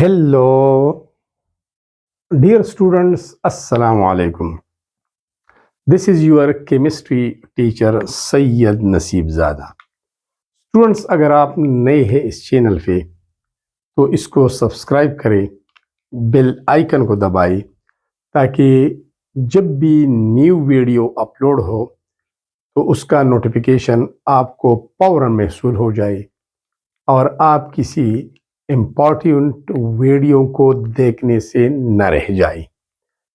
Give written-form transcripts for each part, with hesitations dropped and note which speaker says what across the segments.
Speaker 1: Hello, dear students, Assalamu alaikum. This is your chemistry teacher Syed नसीब ज़ादा. Students, अगर आप नए हैं इस चैनल पे तो इसको सब्सक्राइब करें, बेल आइकन को दबाएं ताकि जब भी न्यू वीडियो अपलोड हो तो उसका नोटिफिकेशन आपको फौरन महसूल हो जाए और आप किसी इम्पॉर्टेंट वीडियो को देखने से न रह जाए.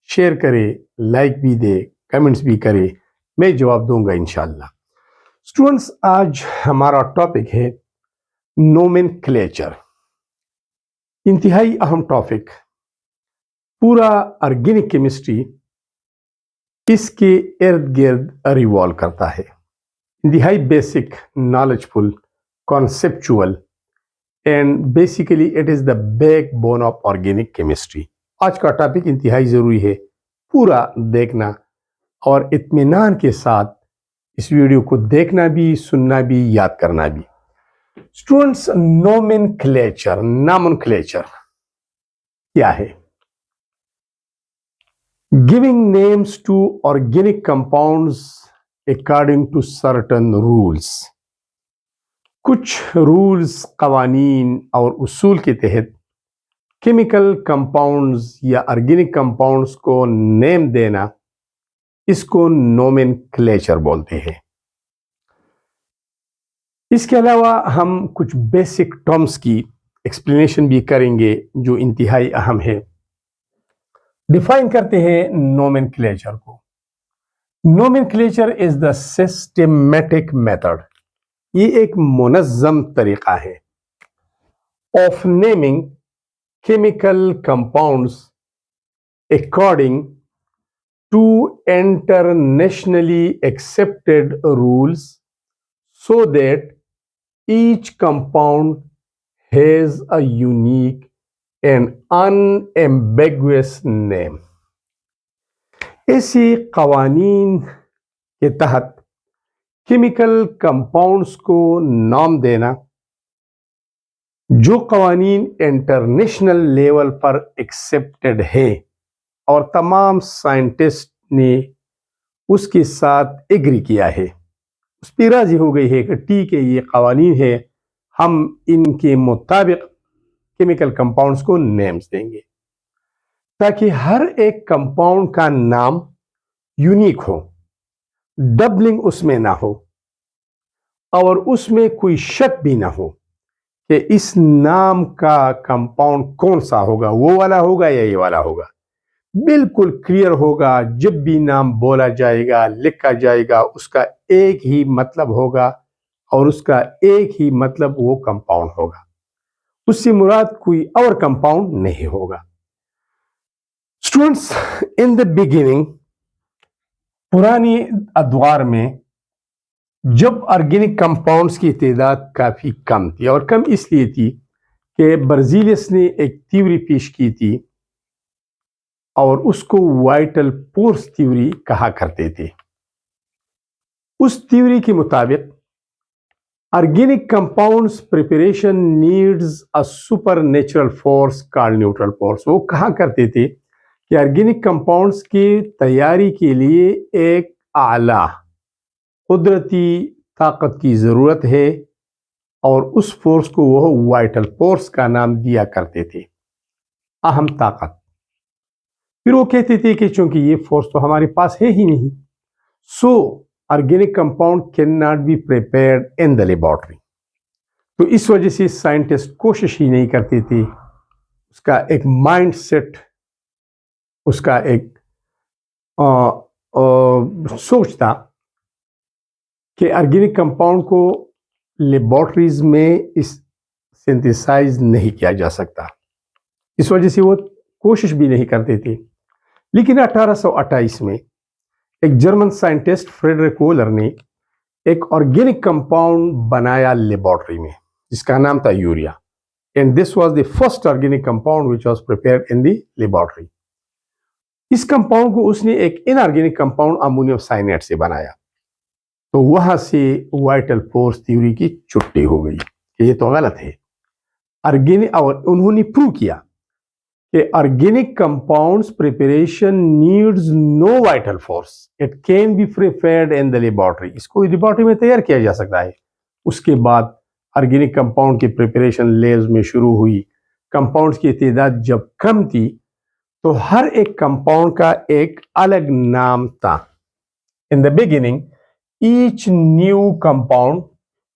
Speaker 1: शेयर करें, लाइक भी दे, कमेंट्स भी करें, मैं जवाब दूंगा इंशाल्लाह. स्टूडेंट्स, आज हमारा टॉपिक है नोमेनक्लेचर. इंतहाई अहम टॉपिक. पूरा ऑर्गेनिक केमिस्ट्री इसके इर्द गिर्द रिवॉल्व करता है. इंतहाई basic, knowledgeful, conceptual and basically it is the backbone of organic chemistry. आज का टॉपिक इंतहाई ज़रूरी है, पूरा देखना और इत्मीनान के साथ इस वीडियो को देखना भी, सुनना भी, याद करना भी. स्टूडेंट्स, नोमेनक्लेचर, नॉमेनक्लेचर क्या है? Giving names to organic compounds according to certain rules. कुछ रूल्स, कवानीन और उसूल के तहत केमिकल कंपाउंड्स या ऑर्गेनिक कंपाउंड्स को नेम देना, इसको नोमेनक्लेचर बोलते हैं. इसके अलावा हम कुछ बेसिक टर्म्स की एक्सप्लेनेशन भी करेंगे जो इंतहाई अहम है. डिफाइन करते हैं नोमेनक्लेचर को. Nomenclature is the systematic method. ये एक मुनज़्ज़म तरीका है of naming chemical compounds according to internationally accepted rules so that each compound has a unique and unambiguous name. ऐसी कवानीन के तहत केमिकल कंपाउंड्स को नाम देना, जो कवानीन इंटरनेशनल लेवल पर एक्सेप्टेड है और तमाम साइंटिस्ट ने उसके साथ एग्री किया है, उस पर राजी हो गई है कि ठीक है, ये कवानीन है, हम इनके मुताबिक केमिकल कंपाउंड्स को नेम्स देंगे ताकि हर एक कंपाउंड का नाम यूनिक हो, डबलिंग उसमें ना हो और उसमें कोई शक भी ना हो कि इस नाम का कंपाउंड कौन सा होगा, वो वाला होगा या ये वाला होगा. बिल्कुल क्लियर होगा. जब भी नाम बोला जाएगा, लिखा जाएगा, उसका एक ही मतलब होगा और उसका एक ही मतलब वो कंपाउंड होगा. उससे मुराद कोई और कंपाउंड नहीं होगा. स्टूडेंट्स, इन द बिगिनिंग, पुरानी अदवार में जब ऑर्गेनिक कंपाउंड्स की तादाद काफ़ी कम थी, और कम इसलिए थी कि बर्जीलियस ने एक थ्योरी पेश की थी और उसको वाइटल पोर्स थ्योरी कहा करते थे. उस थ्योरी के मुताबिक organic compounds preparation needs a super natural force called neutral force. वो कहा करते थे कि ऑर्गेनिक कंपाउंड्स की तैयारी के लिए एक आला कुदरती ताकत की ज़रूरत है और उस फोर्स को वह वाइटल फोर्स का नाम दिया करते थे, अहम ताकत. फिर वो कहते थे कि चूंकि ये फोर्स तो हमारे पास है ही नहीं, सो organic compound can not be prepared in the laboratory. तो इस वजह से साइंटिस्ट कोशिश ही नहीं करते थे. उसका एक माइंड सेट, उसका एक सोच था कि ऑर्गेनिक कंपाउंड को लेबोरेटरीज में इस सिंथेसाइज नहीं किया जा सकता. इस वजह से वो कोशिश भी नहीं करते थे. लेकिन 1828 में एक जर्मन साइंटिस्ट फ्रेडरिक वोलर ने एक ऑर्गेनिक कंपाउंड बनाया लेबोरेटरी में, जिसका नाम था urea. And this was the first organic compound which was prepared in the laboratory. इस कंपाउंड को उसने एक इनऑर्गेनिक कंपाउंड अमोनियम साइनेट से बनाया. तो वहां से वाइटल फोर्स थ्योरी की छुट्टी हो गई कि ये तो गलत है. ऑर्गेनिक, और उन्होंने प्रूव किया कि organic compounds preparation needs no vital force, it can be prepared in the laboratory. इसको लेबोरेटरी में तैयार किया जा सकता है। उसके बाद ऑर्गेनिक कंपाउंड की प्रिपरेशन लैब्स में शुरू हुई। कंपाउंड्स की तादाद जब कम थी तो हर एक कंपाउंड का एक अलग नाम था। In the beginning each new compound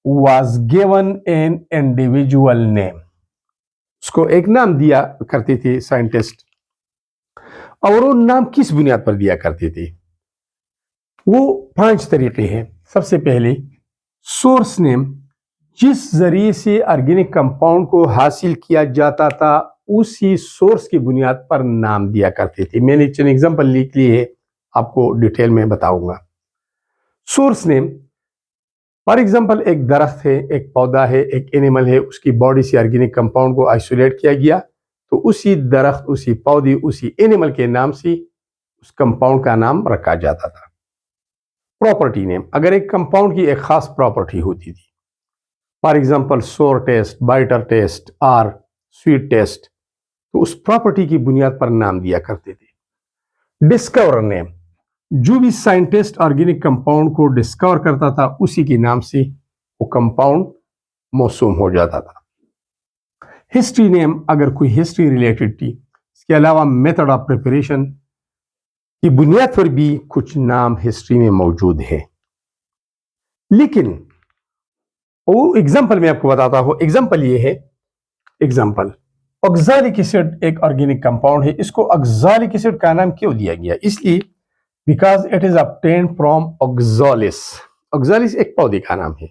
Speaker 1: was given an individual name. उसको एक नाम दिया करते थे साइंटिस्ट, और वो नाम किस बुनियाद पर दिया करते थे? वो 5 तरीके हैं। सबसे पहले सोर्स नेम, जिस जरिए से ऑर्गेनिक कंपाउंड को हासिल किया जाता था उसी सोर्स की बुनियाद पर नाम दिया करते थे। मैंने चंद एग्जांपल लिख लिए है, आपको डिटेल में बताऊंगा। सोर्स नेम, फॉर एग्जांपल एक दरख्त है, एक पौधा है, एक एनिमल है, उसकी बॉडी से ऑर्गेनिक कंपाउंड को आइसोलेट किया गया तो उसी दरख्त, उसी पौधे, उसी एनिमल के नाम से उस कंपाउंड का नाम रखा जाता था। प्रॉपर्टी नेम, अगर एक कंपाउंड की एक खास प्रॉपर्टी होती थी, for example sour taste, bitter taste और स्वीट टेस्ट, तो उस प्रॉपर्टी की बुनियाद पर नाम दिया करते थे। डिस्कवर नेम, जो भी साइंटिस्ट ऑर्गेनिक कंपाउंड को डिस्कवर करता था उसी के नाम से वो कंपाउंड मौसूम हो जाता था। हिस्ट्री नेम, अगर कोई हिस्ट्री रिलेटेड थी। इसके अलावा मेथड ऑफ प्रिपरेशन की बुनियाद पर भी कुछ नाम हिस्ट्री में मौजूद है। लेकिन वो एग्जाम्पल मैं आपको बताता हूं। एग्जाम्पल ये है, एग्जाम्पल ऑक्सैलिक एसिड एक ऑर्गेनिक कंपाउंड है। इसको ऑक्सैलिक एसिड का नाम क्यों दिया गया? इसलिए because it is obtained from oxalis. Oxalis एक पौधे का नाम है।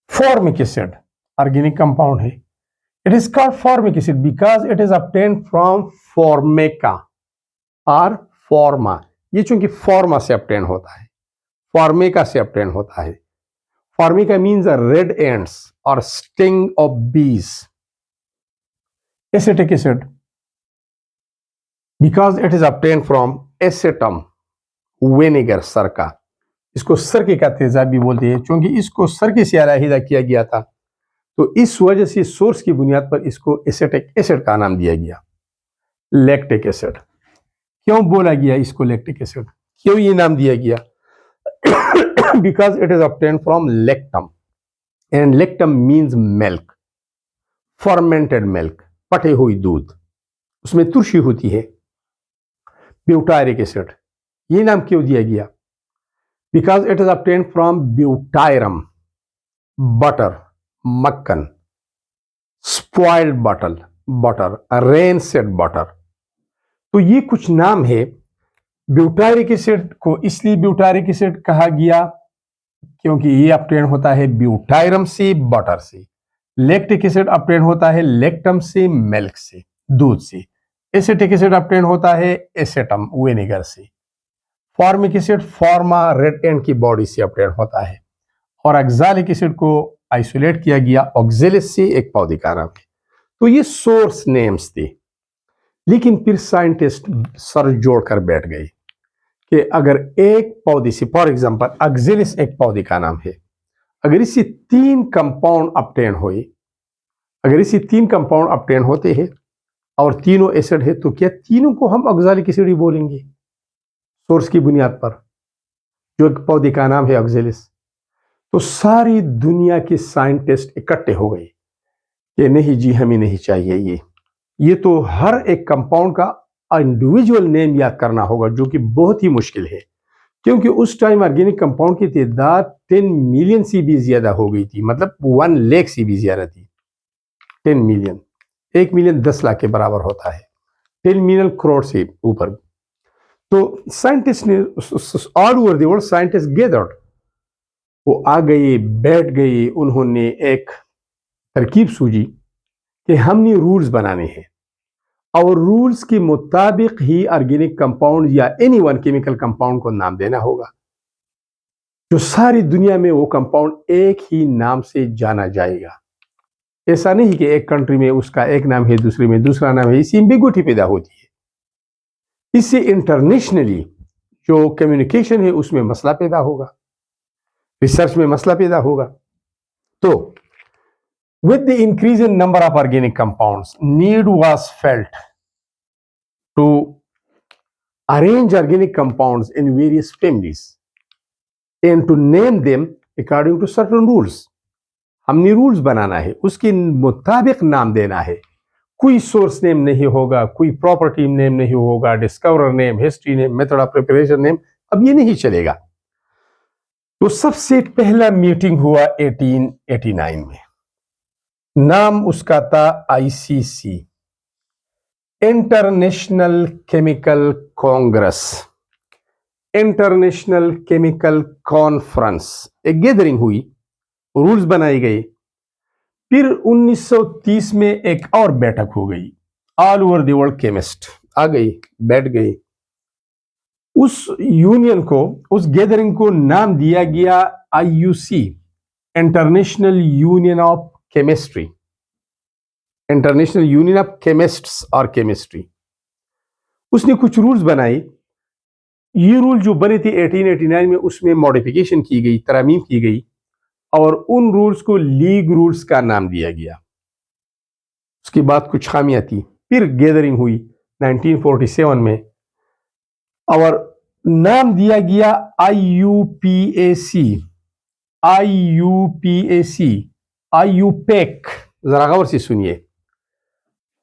Speaker 1: फॉर्मिक एसिड ऑर्गेनिक कंपाउंड है। It is called formic acid because it is obtained from formica और फॉर्मा। ये चूंकि फॉर्मा से ऑब्टेन होता है, फॉर्मेका से ऑब्टेन होता है। फॉर्मिका मीन्स रेड एंड्स और sting of bees. Acetic acid because it is obtain from acetum vinegar, सरका। इसको सरके का तेजाब भी बोलते हैं, क्योंकि इसको सरके से अलहदा किया गया था तो इस वजह से सोर्स की बुनियाद पर इसको एसिटिक एसिड का नाम दिया गया। लैक्टिक एसिड, क्यों बोला गया इसको लैक्टिक एसिड, क्यों ये नाम दिया गया? Because it is obtain from lactam and lactam means milk, fermented milk, पटे हुई दूध, उसमें तुरशी होती है। ब्यूटायरिक एसिड, ये नाम क्यों दिया गया? Because it is obtain from ब्यूटायरम, butter, मक्खन, स्पॉइल्ड बटर, रेनसेड बटर। तो ये कुछ नाम है। ब्यूटायरिक एसिड को इसलिए ब्यूटायरिक एसिड कहा गया क्योंकि ये ऑब्टेन होता है ब्यूटायरम से, बटर से। लैक्टिक एसिड ऑब्टेन होता है लेक्टम से, मिल्क से, दूध से। एसिटिक एसिड ऑब्टेन होता है एसेटम विनेगर से। फॉर्मिक एसिड फॉर्मा, रेड एंड की बॉडी से ऑब्टेन होता है। और ऑक्सैलिक एसिड को आइसोलेट किया गया ऑक्सैलिस से, एक पौधे का नाम है। तो ये सोर्स नेम्स थे। लेकिन फिर साइंटिस्ट सर जोड़कर बैठ गए कि अगर एक पौधे से, फॉर एग्जांपल ऑक्सैलिस एक पौधे का नाम है, अगर इससे 3 कंपाउंड ऑब्टेन हुए, अगर इससे 3 कंपाउंड ऑब्टेन होते हैं और तीनों एसिड है, तो क्या तीनों को हम ऑक्सैलिक एसिड ही बोलेंगे सोर्स की बुनियाद पर, जो एक पौधे का नाम है ऑक्सैलिस? तो सारी दुनिया के साइंटिस्ट इकट्ठे हो गए कि नहीं जी, हमें नहीं चाहिए ये तो हर एक कंपाउंड का इंडिविजुअल नेम याद करना होगा, जो कि बहुत ही मुश्किल है। क्योंकि उस टाइम ऑर्गेनिक कंपाउंड की तादाद 10 मिलियन से भी ज्यादा हो गई थी, मतलब 1 लाख से भी ज्यादा थी। 10 मिलियन, 1 मिलियन 10 लाख के बराबर होता है, 10 मिलियन करोड़ से ऊपर। तो साइंटिस्ट ने all over the world scientist gathered, वो आ गए, बैठ गए, उन्होंने एक तरकीब सूझी कि हमने रूल्स बनाने हैं और रूल्स के मुताबिक ही ऑर्गेनिक कंपाउंड या एनी वन केमिकल कंपाउंड को नाम देना होगा, जो सारी दुनिया में वो कंपाउंड एक ही नाम से जाना जाएगा। ऐसा नहीं कि एक कंट्री में उसका एक नाम है, दूसरे में दूसरा नाम है, इसी एम्बिगुइटी पैदा होती है। इससे इंटरनेशनली जो कम्युनिकेशन है उसमें मसला पैदा होगा, रिसर्च में मसला पैदा होगा। तो with the increase in number of organic compounds, need was felt to arrange organic compounds in various families and to name them according to certain rules. हमने रूल्स बनाना है, उसके मुताबिक नाम देना है. कोई सोर्स नेम नहीं होगा, कोई प्रॉपर्टी नेम नहीं होगा, discoverer name, history name, method of preparation name, अब ये नहीं चलेगा. तो सबसे पहला मीटिंग हुआ 1889 में. नाम उसका था ICC, international chemical Congress, international chemical conference. एक गैदरिंग हुई, रूल्स बनाए गए. फिर 1930 में एक और बैठक हो गई. All over the world chemist आ गई, बैठ गई. उस यूनियन को, उस गैदरिंग को नाम दिया गया IUC, international union of chemistry, international union of chemists और केमिस्ट्री. उसने कुछ रूल्स बनाए. ये रूल जो बने थे 1889 में, उसमें मॉडिफिकेशन की गई, तरमीम की गई और उन रूल्स को लीग रूल्स का नाम दिया गया. उसके बाद कुछ खामियां थी. फिर गैदरिंग हुई 1947 में और नाम दिया गया आईयूपीएसी, आईयूपीएसी, आईयूपेक. जरा गौर से सुनिए,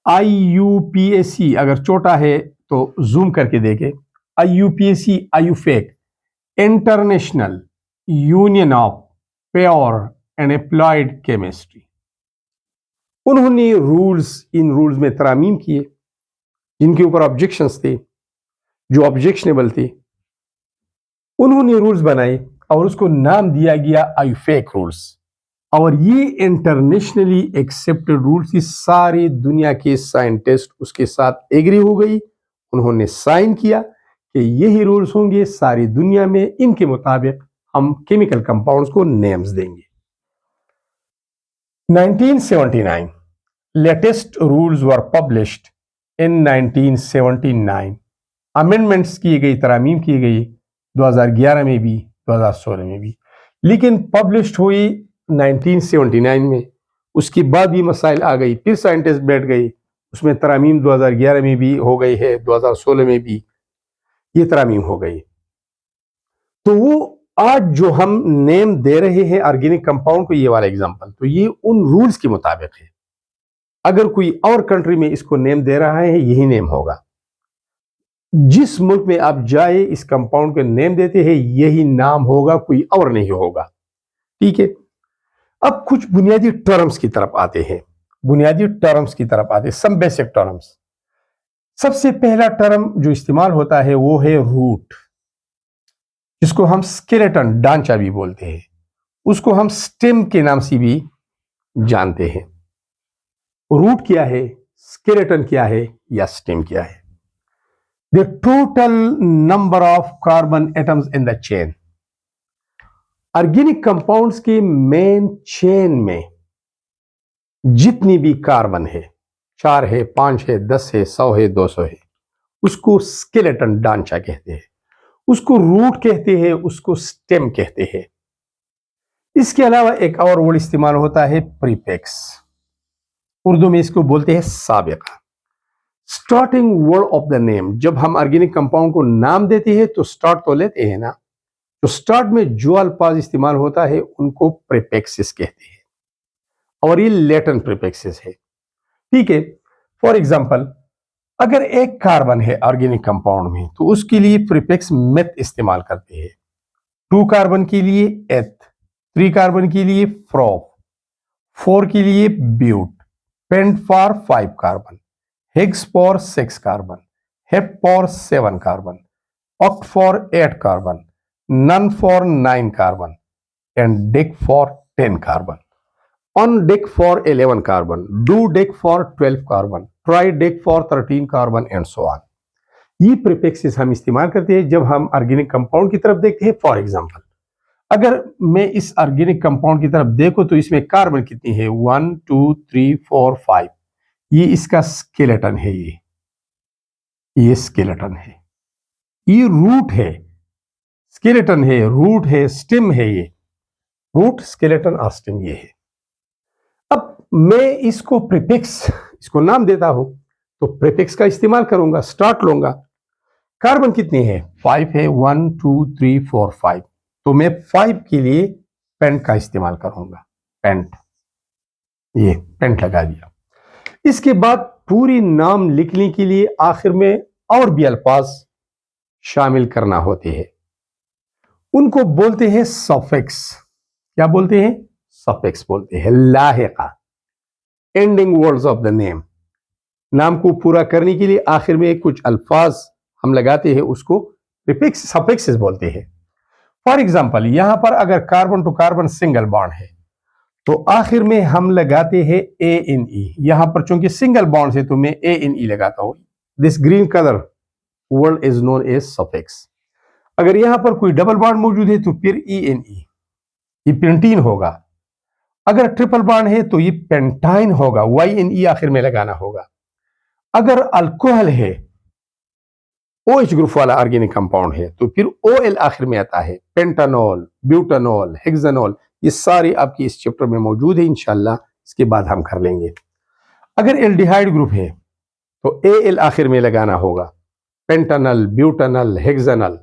Speaker 1: आईयूपीएसी अगर छोटा है तो जूम करके देखें. IUPAC, IUPAC, international union of pure and applied chemistry. उन्होंने रूल्स, इन रूल्स में तरामीम किए जिनके ऊपर ऑब्जेक्शंस थे, जो ऑब्जेक्शनेबल थे. उन्होंने रूल्स बनाए और उसको नाम दिया गया आईयूपेक रूल्स. और ये इंटरनेशनली एक्सेप्टेड रूल्स थी. सारी दुनिया के साइंटिस्ट उसके साथ एग्री हो गई. उन्होंने साइन किया कि यही रूल्स होंगे सारी दुनिया में, इनके मुताबिक हम केमिकल कंपाउंड्स को नेम्स देंगे. 1979 latest rules were published in 1979. Amendments की गई, तरामीम की गई 2011 में भी, 2016 में भी, लेकिन पब्लिश्ड हुई 1979 में. उसके बाद भी मसाइल आ गई. फिर साइंटिस्ट बैठ गए, उसमें तरामीम 2011 में भी हो गई है, 2016 में भी ये तरामीम हो गई. तो वो आज जो हम नेम दे रहे हैं ऑर्गेनिक कंपाउंड को, ये वाला एग्जांपल, तो ये उन रूल्स के मुताबिक है. अगर कोई और कंट्री में इसको नेम दे रहा है, यही नेम होगा. जिस मुल्क में आप जाए, इस कंपाउंड को नेम देते हैं, यही नाम होगा, कोई और नहीं होगा. ठीक है. अब कुछ बुनियादी टर्म्स की तरफ आते हैं. बुनियादी टर्म्स की तरफ आते हैं, सम बेसिक टर्म्स. सबसे पहला टर्म जो इस्तेमाल होता है वो है रूट, जिसको हम स्केलेटन, ढांचा भी बोलते हैं. उसको हम स्टेम के नाम से भी जानते हैं. रूट क्या है, स्केलेटन क्या है या स्टेम क्या है? The total number of carbon atoms in the chain. Organic compounds के मेन चेन में जितनी भी कार्बन है, 4 है, 5 है, 10 है, 100 है, 200 है, उसको स्केलेटन, ढांचा कहते हैं. उसको रूट कहते हैं, उसको स्टेम कहते हैं. इसके अलावा एक और वर्ड इस्तेमाल होता है प्रीफिक्स. उर्दू में इसको बोलते हैं साबिका. Starting word of the name. जब हम ऑर्गेनिक कंपाउंड को नाम देते हैं तो स्टार्ट तो लेते हैं ना, तो स्टार्ट में जो अल्फाज इस्तेमाल होता है उनको प्रीफिक्सेस कहते हैं और ये लैटिन प्रीफिक्सेस है. ठीक है. फॉर एग्जांपल, अगर एक कार्बन है ऑर्गेनिक कंपाउंड में तो उसके लिए प्रीफिक्स मेथ इस्तेमाल करते हैं. 2 कार्बन के लिए एथ, 3 कार्बन के लिए फ्रोफ, 4 के लिए but, pent for 5 carbon, hex for 6 carbon, hept for 7 carbon, oct for 8 carbon, non for 9 carbon and dec for 10 carbon. On deck for 11 carbon, do deck for 12 carbon, try deck for 13 carbon and so on. ये prefixes हम इस्तेमाल करते हैं जब हम organic compound की तरफ देखते हैं. फॉर एग्जांपल, अगर मैं इस ऑर्गेनिक कंपाउंड की तरफ देखूं तो इसमें कार्बन कितनी है? 1 2 3 4 5. ये इसका स्केलेटन है. ये स्केलेटन है. ये रूट है, स्केलेटन है, रूट है, स्टेम है. ये रूट, स्केलेटन और स्टेम ये है. अब मैं इसको प्रीफिक्स, इसको नाम देता हूं. तो प्रीफिक्स का इस्तेमाल करूंगा, स्टार्ट लूंगा। कार्बन कितनी है? 5 है, 1 2 3 4 5। तो मैं 5 के लिए पेंट का इस्तेमाल करूंगा, पेंट, ये पेंट लगा दिया। इसके बाद पूरी नाम लिखने के लिए आखिर में और भी अल्फाज शामिल करना होते हैं, उनको बोलते हैं सफिक्स। क्या बोलते हैं? सफिक्स बोलते हैं। लाहिका, ending words of the name, नाम को पूरा करने के लिए आखिर में कुछ अल्फाज हम लगाते हैं, उसको प्रीफिक्स, सफिक्सेस बोलते हैं। फॉर एग्जांपल, यहां पर अगर carbon to carbon single bond है तो आखिर में हम लगाते हैं ANE। यहां पर चूंकि सिंगल बॉन्ड है तो मैं ANE लगाता हूं। This green colour word is known as suffix. अगर यहां पर कोई डबल बॉन्ड मौजूद है तो फिर ENE, ये पेंटीन होगा। अगर ट्रिपल बॉन्ड है तो ये पेंटाइन होगा, YNE आखिर में लगाना होगा। अगर अल्कोहल है, OH ग्रुप वाला ऑर्गेनिक कंपाउंड है, तो फिर OL आखिर में आता है। पेंटानॉल, ब्यूटानॉल, हेक्सानॉल, ये सारे आपकी इस चैप्टर में मौजूद है, इंशाल्लाह इसके बाद हम कर लेंगे। अगर एल्डिहाइड ग्रुप है तो AL आखिर में लगाना होगा, पेंटानल, ब्यूटानल, हेक्सानल।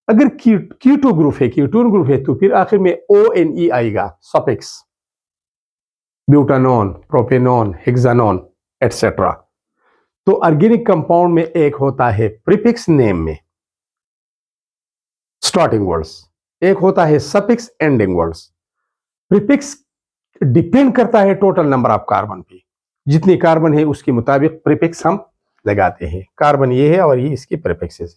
Speaker 1: अगर कीटो ग्रुप है, कीटोन ग्रुप है, तो फिर आखिर में ONE आएगा, सफिक्स, ब्यूटानॉन, प्रोपेनॉन, हेक्सानॉन एटसेट्रा। तो ऑर्गेनिक कंपाउंड में एक होता है प्रीफिक्स नेम में, स्टार्टिंग वर्ड्स, एक होता है suffix, ending words. Prefix depend करता है टोटल नंबर ऑफ कार्बन पे, जितनी कार्बन है उसके मुताबिक प्रीफिक्स हम लगाते हैं। कार्बन ये है और ये इसके प्रीफिक्स है।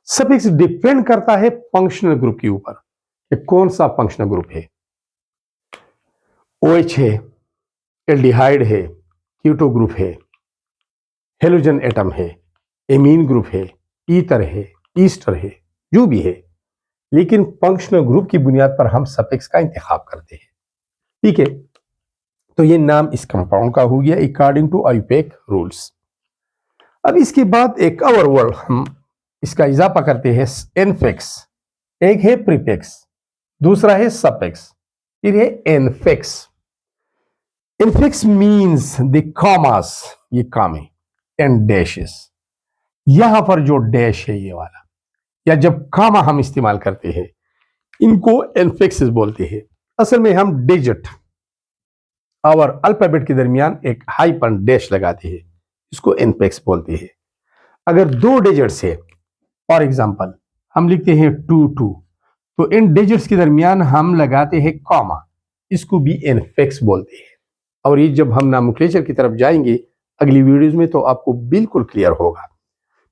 Speaker 1: सफिक्स डिपेंड करता है फंक्शनल ग्रुप के ऊपर कि कौन सा फंक्शनल ग्रुप है। OH है, एल्डिहाइड है, कीटो ग्रुप है, हेलोजन एटम है, एमीन ग्रुप है, ईथर है, ईस्टर है, जो भी है, लेकिन फंक्शनल ग्रुप की बुनियाद पर हम सफिक्स का इंतखाब करते हैं। ठीक है, तो ये नाम इस कंपाउंड का हो गया अकॉर्डिंग टू आईयूपैक रूल्स। अब इसके बाद एक और वर्ड हम इसका इजाफा करते हैं, इनफिक्स। एक है प्रीफिक्स, दूसरा है सफिक्स, फिर है infix. Infix means the commas, ये कामे, एंड डैशेस। यहां पर जो डैश है ये वाला, या जब कामा हम इस्तेमाल करते हैं, इनको इनफिक्सेस बोलते हैं। असल में हम डिजिट और अल्फाबेट के दरमियान एक हाइपन डैश लगाते हैं, इसको इनफिक्स बोलते हैं। अगर दो डिजिट्स है, फॉर एग्जांपल हम लिखते हैं 22, तो इन डिजिट्स के दरमियान हम लगाते हैं कॉमा, इसको भी इनफिक्स बोलते हैं। और ये जब हम नोमेनक्लेचर की तरफ जाएंगे अगली वीडियोस में तो आपको बिल्कुल क्लियर होगा।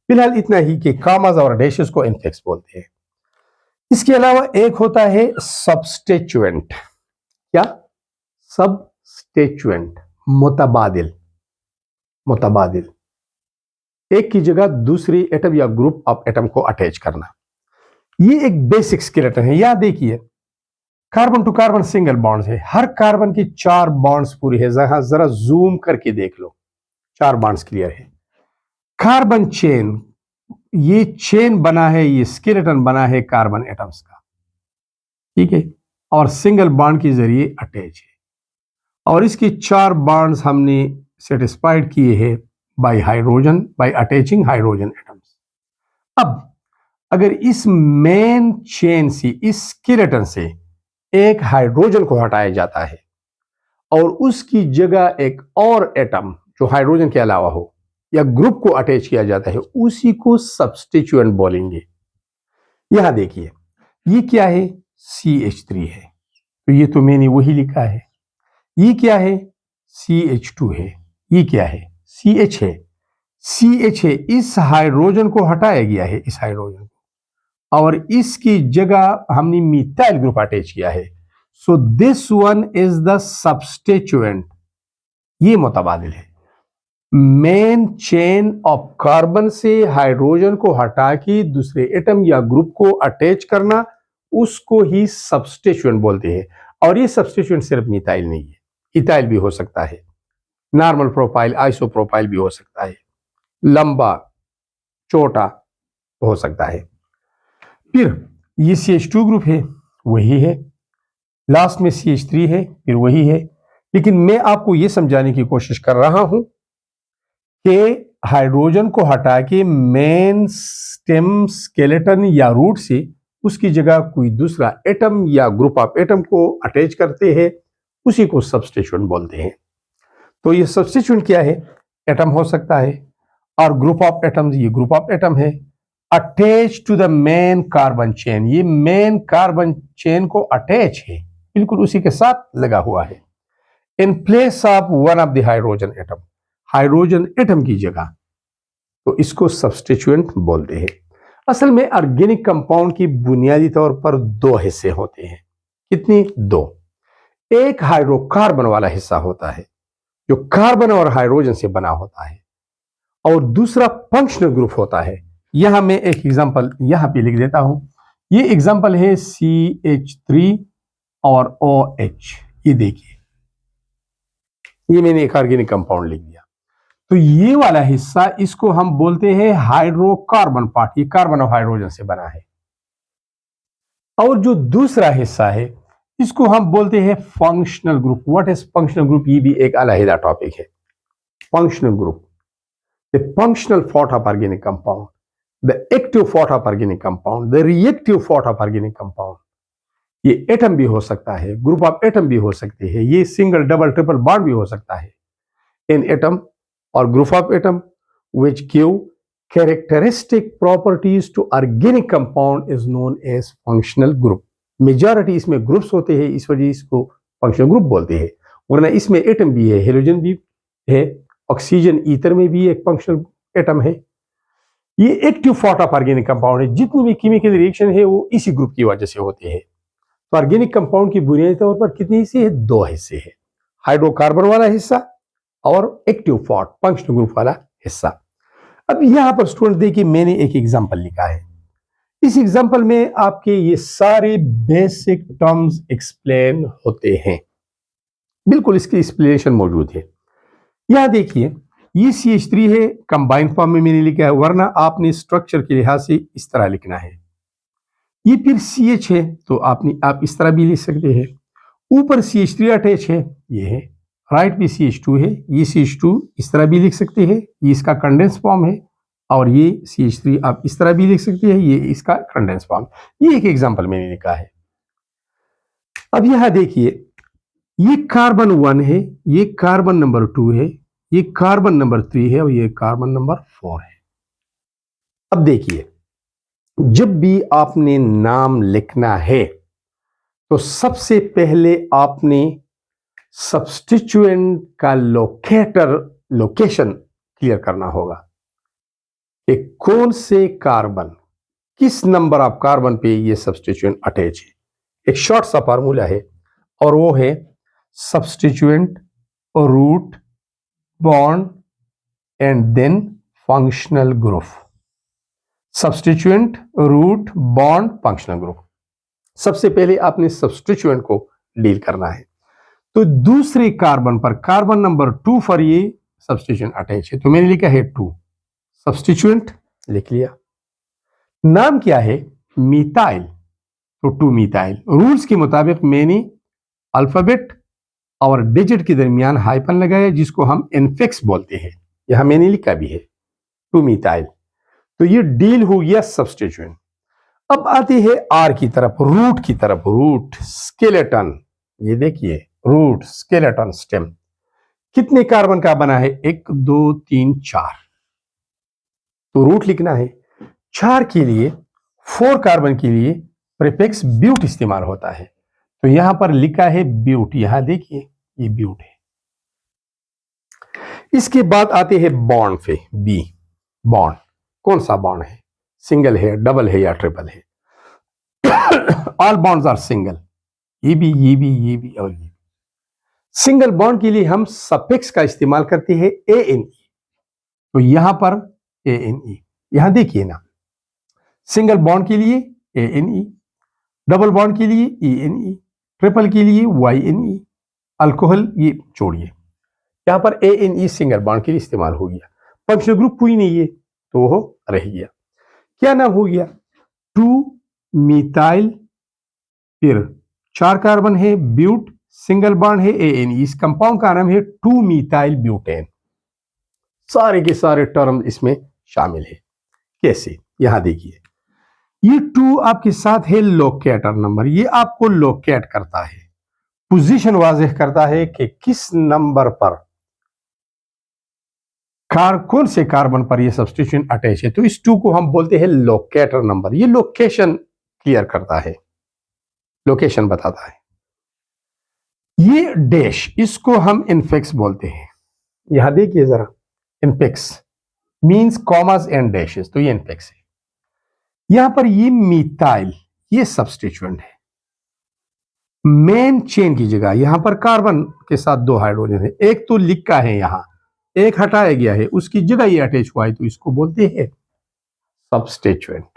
Speaker 1: फिलहाल इतना ही कि कॉमास और डैशेस को इनफिक्स बोलते हैं। इसके अलावा एक होता है सबस्टिट्यूएंट। क्या? सबस्टिट्यूएंट, मुतबादिल। मुतबादिल, एक की जगह दूसरी एटम या ग्रुप ऑफ एटम को अटैच करना। ये एक बेसिक स्केलेटन है। याद देखिए, carbon to carbon single bonds है, हर कार्बन की 4 बॉन्ड्स पूरी है। जरा जूम करके देख लो, 4 बॉन्ड्स क्लियर है। कार्बन चेन, ये चेन बना है, ये स्केलेटन बना है कार्बन एटम्स का, ठीक है, और सिंगल बॉन्ड के जरिए अटैच है। और इसके 4 बॉन्ड्स हमने सेटिस्फाइड किए हैं bye hydrogen, bye attaching hydrogen atoms. अब अगर इस मेन चेन से, इस स्केलेटन से एक हाइड्रोजन को हटाया जाता है और उसकी जगह एक और एटम जो हाइड्रोजन के अलावा हो या ग्रुप को अटैच किया जाता है, उसी को सबस्टिट्यूएंट बोलेंगे। यहां देखिए, ये क्या है? CH3 है, तो ये तो मैंने वही लिखा है। ये क्या है? CH2 है। ये क्या है? CH है। CH है, इस हाइड्रोजन को हटाया गया है, इस हाइड्रोजन को, और इसकी जगह हमने मिथाइल ग्रुप अटैच किया है। So this one is the substituent. ये मुतबादिल है। मेन चेन ऑफ कार्बन से हाइड्रोजन को हटा के दूसरे एटम या ग्रुप को अटैच करना, उसको ही सबस्टिट्यूएंट बोलते हैं। और ये सबस्टिट्यूएंट सिर्फ मिथाइल नहीं है, इथाइल भी हो सकता है, नॉर्मल प्रोपाइल, आइसोप्रोपाइल भी हो सकता है, लंबा छोटा हो सकता है। फिर ये CH2 ग्रुप है, वही है। लास्ट में CH3 है, फिर वही है। लेकिन मैं आपको यह समझाने की कोशिश कर रहा हूं के हाइड्रोजन को हटा के मेन स्टेम स्केलेटन या रूट से उसकी जगह कोई दूसरा एटम या ग्रुप ऑफ एटम को अटैच करते हैं, उसी को सब्स्टिट्यूएंट बोलते हैं। तो ये सब्स्टिट्यूएंट क्या है? एटम हो सकता है और ग्रुप ऑफ एटम्स, ये ग्रुप ऑफ एटम है attach to the main carbon chain, ये मेन कार्बन चेन को अटैच है, बिल्कुल उसी के साथ लगा हुआ है। In place of one of the hydrogen atom, hydrogen atom की जगह, तो इसको सब्स्टिट्यूएंट बोलते हैं। असल में ऑर्गेनिक कंपाउंड की बुनियादी तौर पर दो हिस्से होते हैं। कितनी? दो। एक हाइड्रोकार्बन वाला हिस्सा होता है जो कार्बन और हाइड्रोजन से बना होता है, और दूसरा फंक्शनल ग्रुप होता है। यहां मैं एक एग्जांपल यहां पे लिख देता हूं। ये एग्जांपल है CH3 और OH। ये देखिए, ये मैंने एक ऑर्गेनिक कंपाउंड लिख दिया। तो ये वाला हिस्सा, इसको हम बोलते हैं हाइड्रोकार्बन पार्ट, ये कार्बन और हाइड्रोजन से बना है। और जो दूसरा हिस्सा है, इसको हम बोलते हैं functional group. What is functional group? ये भी एक अलग टॉपिक है। Functional group, the functional part of organic compound, the active part of organic compound, the reactive part of organic compound. ये एटम भी हो सकता है, ग्रुप ऑफ एटम भी हो सकते हैं, ये सिंगल डबल ट्रिपल बॉन्ड भी हो सकता है। इन एटम और group of atom which give characteristic properties to organic compound is known as functional group। Majority इसमें ग्रुप्स होते हैं, इस वजह इसको फंक्शनल ग्रुप बोलते हैं। वरना इसमें एटम भी है, हेलोजन भी है, ऑक्सीजन ईथर में भी एक फंक्शनल एटम है। ये active part of organic compound है। जितनी भी केमिकल रिएक्शन है वो इसी ग्रुप की वजह से होते हैं। तो ऑर्गेनिक कंपाउंड की बुनियादी तौर पर कितने हिस्से हैं? दो हिस्से हैं, हाइड्रोकार्बन वाला हिस्सा और एक्टिव पार्ट फंक्शनल ग्रुप वाला हिस्सा। अब यहां पर स्टूडेंट देखिए, मैंने एक एग्जांपल लिखा है। इस एग्जांपल में आपके ये सारे बेसिक टर्म्स एक्सप्लेन होते हैं, बिल्कुल इसकी एक्सप्लेनेशन मौजूद है। यहां देखिए, ये CH3 है, कंबाइंड फॉर्म में मैंने लिखा है, वरना आपने स्ट्रक्चर के लिहाज से इस तरह लिखना है। ये फिर CH है, तो आप इस तरह भी लिख सकते हैं। ऊपर CH3 अटैच है, ये है। राइट भी CH2 है, ये CH2 इस तरह भी लिख सकते हैं, ये इसका कंडेंस फॉर्म है। और ये CH3 आप इस तरह भी लिख सकते हैं, ये इसका कंडेंस फॉर्म। ये एक एग्जांपल मैंने लिखा है। अब यहां देखिए, ये कार्बन 1 है, ये कार्बन नंबर 2 है, ये कार्बन नंबर 3 है और ये कार्बन नंबर 4 है। अब देखिए, जब भी आपने नाम लिखना है तो सबसे पहले आपने सब्स्टिट्यूएंट का लोकेशन क्लियर करना होगा कि कौन से कार्बन, किस नंबर ऑफ कार्बन पे ये सब्स्टिट्यूएंट अटैच है। एक शॉर्ट सा फार्मूला है और वो है substituent root bond and then functional group. Substituent root bond functional group. सबसे पहले आपने सब्स्टिट्यूएंट को डील करना है। तो दूसरे कार्बन पर, कार्बन नंबर 2 पर ये सब्स्टिट्यूएंट अटैच है, तो मैंने लिखा है 2, सब्स्टिट्यूएंट लिख लिया। नाम क्या है? मिथाइल, तो 2 मिथाइल। रूल्स के मुताबिक मैंने अल्फाबेट और डिजिट के दरमियान हाइफन लगाया, जिसको हम इनफिक्स बोलते हैं। यहां मैंने लिखा भी है 2 मिथाइल। तो ये डील हो गया सब्स्टिट्यूएंट। अब आती है आर की तरफ, रूट की तरफ। रूट स्केलेटन, ये देखिए, रूट स्केलेटन स्टेम कितने कार्बन का बना है? 1 2 3 4। तो रूट लिखना है। 4 के लिए, 4 कार्बन के लिए प्रीफिक्स ब्यूट इस्तेमाल होता है, तो यहां पर लिखा है ब्यूट। यहां देखिए, ये ब्यूट है। इसके बाद आते हैं बॉन्ड पे, बी बॉन्ड। कौन सा बॉन्ड है? सिंगल है, डबल है या ट्रिपल है? All bonds are single. ये भी, ये भी, ये भी और ये। सिंगल बॉन्ड के लिए हम सफिक्स का इस्तेमाल करते हैं ANE। तो यहां पर ANE, यहां देखिए ना, सिंगल बॉन्ड के लिए ANE, डबल बॉन्ड के लिए ENE, ट्रिपल के लिए YNE, अल्कोहल ये छोड़िए, यहां पर ANE सिंगल बॉन्ड के लिए इस्तेमाल हो गया। फंक्शनल ग्रुप कोई नहीं है, तो वो रह गया। क्या नाम हो गया? 2 मिथाइल, फिर 4 कार्बन है, ब्यूट, सिंगल बॉन्ड है ANE। इस कंपाउंड का नाम है 2 मिथाइल ब्यूटेन। सारे के सारे टर्म इसमें शामिल है। कैसे, यहां देखिए, ये 2 आपके साथ है लोकेटर नंबर, ये आपको लोकेट करता है, पोजीशन वाज़ेह करता है कि किस नंबर पर कौन से कार्बन पर ये सब्स्टिट्यूशन अटैच है। तो इस 2 को हम बोलते हैं लोकेटर नंबर। ये लोकेशन क्लियर करता है, लोकेशन बताता है। ये डैश, इसको हम इनफिक्स बोलते हैं। यहां देखिए जरा, infix means commas and dashes, तो ये इनफिक्स है। यहां पर ये मिथाइल, ये सब्स्टिट्यूएंट है। मेन चेन की जगह यहां पर कार्बन के साथ 2 हाइड्रोजन है, एक तो लिखा है यहां, एक हटाया गया है, उसकी जगह ये अटैच हुआ है, तो इसको बोलते हैं सब्स्टिट्यूएंट।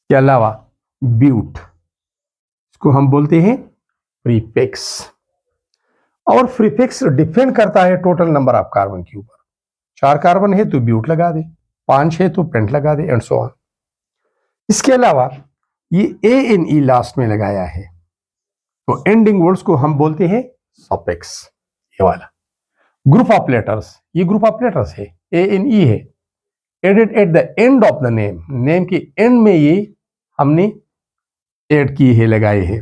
Speaker 1: के अलावा ब्यूट, इसको हम बोलते हैं प्रीफिक्स। और प्रीफिक्स डिपेंड करता है टोटल नंबर ऑफ कार्बन के ऊपर। 4 कार्बन है तो ब्यूट लगा दे, 5 है तो पेंट लगा दे, एंड सो ऑन। इसके अलावा ये ANE लास्ट में लगाया है, तो एंडिंग वर्ड्स को हम बोलते हैं सफिक्स। ये वाला ग्रुप ऑफ लेटर्स, ये ग्रुप ऑफ लेटर्स है, ANE है, added at the end of the name, name के एंड में ये हमने ऐड किए हैं, लगाए हैं,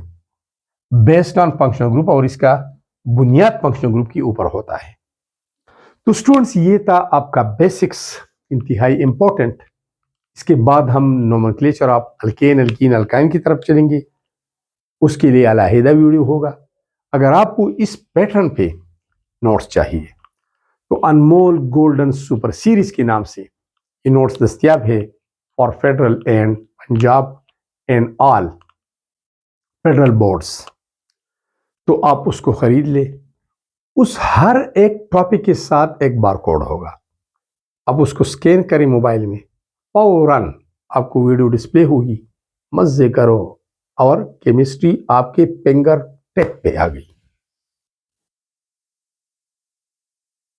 Speaker 1: बेस्ड ऑन फंक्शनल ग्रुप, और इसका बुनियाद फंक्शनल ग्रुप के ऊपर होता है। तो स्टूडेंट्स, ये था आपका बेसिक्स, इंतहाई इंपॉर्टेंट। इसके बाद हम nomenclature of alkane, alkyne, alkyne की तरफ चलेंगे, उसके लिए अलहदा वीडियो होगा। अगर आपको इस पैटर्न पे नोट्स चाहिए तो अनमोल गोल्डन सुपर सीरीज के नाम से ये नोट्स दस्तियाब है for federal and Punjab and all federal boards. तो आप उसको खरीद ले। उस हर एक टॉपिक के साथ एक बारकोड होगा, आप उसको स्कैन करें मोबाइल में, फौरन आपको वीडियो डिस्प्ले होगी। मजे करो, और केमिस्ट्री आपके फिंगर टिप पे आ गई।